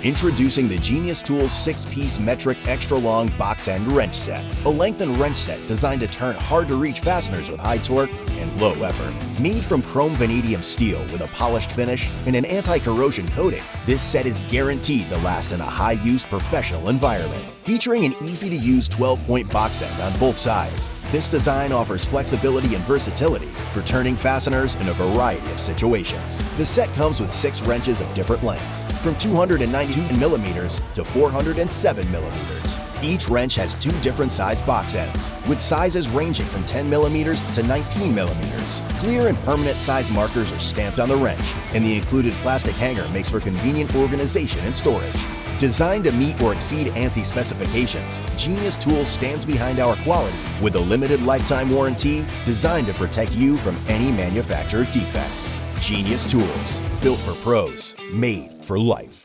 Introducing the Genius Tools 6-piece metric extra long box end wrench set. A lengthened wrench set designed to turn hard-to-reach fasteners with high torque and low effort. Made from Chrome Vanadium Steel with a polished finish and an anti-corrosion coating, this set is guaranteed to last in a high-use professional environment. Featuring an easy-to-use 12-point box end on both sides, this design offers flexibility and versatility for turning fasteners in a variety of situations. The set comes with 6 wrenches of different lengths, from 292mm to 407mm. Each wrench has 2 different size box ends, with sizes ranging from 10mm to 19mm. Clear and permanent size markers are stamped on the wrench, and the included plastic hanger makes for convenient organization and storage. Designed to meet or exceed ANSI specifications, Genius Tools stands behind our quality with a limited lifetime warranty designed to protect you from any manufacturer defects. Genius Tools, built for pros, made for life.